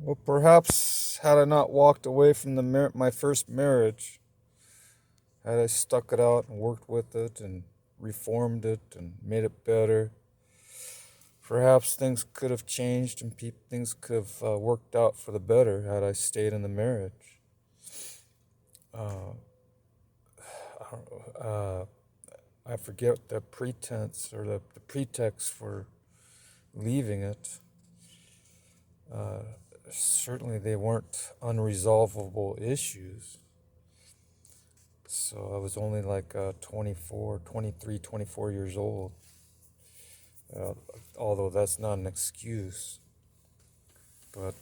Well, perhaps had I not walked away from my first marriage, had I stuck it out and worked with it and reformed it and made it better, perhaps things could have changed and things could have worked out for the better had I stayed in the marriage. Uh, I, don't, I forget the pretense or the pretext for leaving it. Uh, Certainly, they weren't unresolvable issues. So I was only like 24, 23, 24 years old. Uh, Although that's not an excuse. But,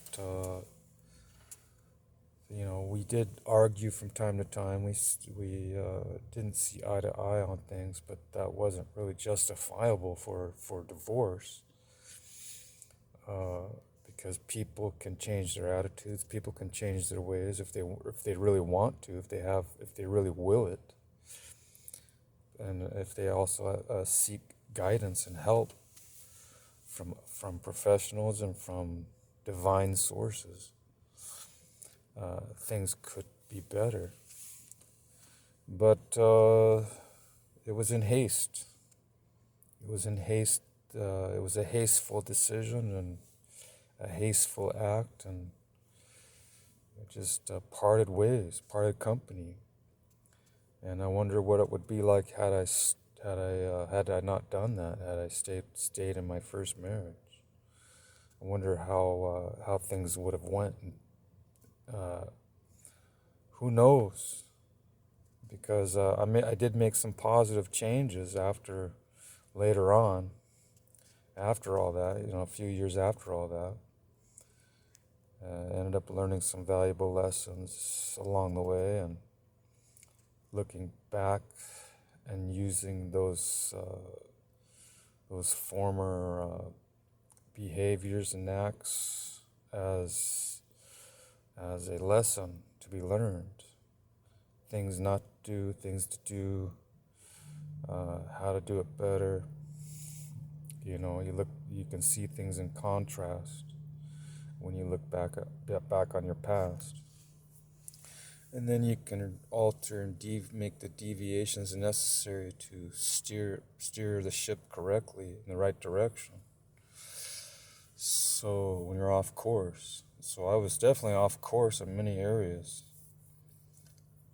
we did argue from time to time. We didn't see eye to eye on things, but that wasn't really justifiable for divorce. Uh, because people can change their attitudes, people can change their ways if they really want to, if they really will it, and if they also seek guidance and help from professionals and from divine sources, things could be better. But it was in haste. It was in haste. It was a hasteful decision and a hasteful act, and just parted ways, parted company. And I wonder what it would be like had I not done that, had I stayed in my first marriage. I wonder how things would have went. Uh, who knows? Because I did make some positive changes later on, after all that, a few years after all that. Ended up learning some valuable lessons along the way, and looking back and using those former behaviors and acts as a lesson to be learned. Things not to do, things to do, how to do it better. You can see things in contrast when you look back on your past. And then you can alter and make the deviations necessary to steer the ship correctly in the right direction. So when you're off course. So I was definitely off course in many areas.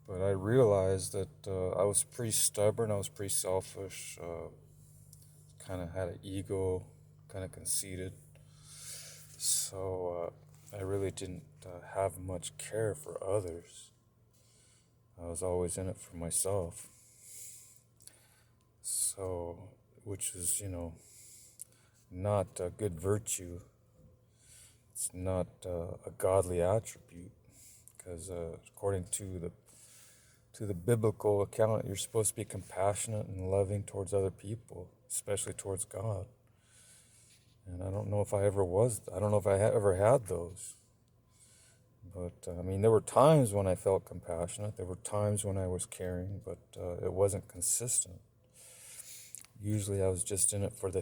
But I realized that I was pretty stubborn, I was pretty selfish, kind of had an ego, kind of conceited. So I really didn't have much care for others. I was always in it for myself. So, which is, not a good virtue. It's not a godly attribute, because according to the biblical account, you're supposed to be compassionate and loving towards other people, especially towards God. And I don't know if I ever was. I don't know if I ever had those. But there were times when I felt compassionate. There were times when I was caring, but it wasn't consistent. Usually, I was just in it for the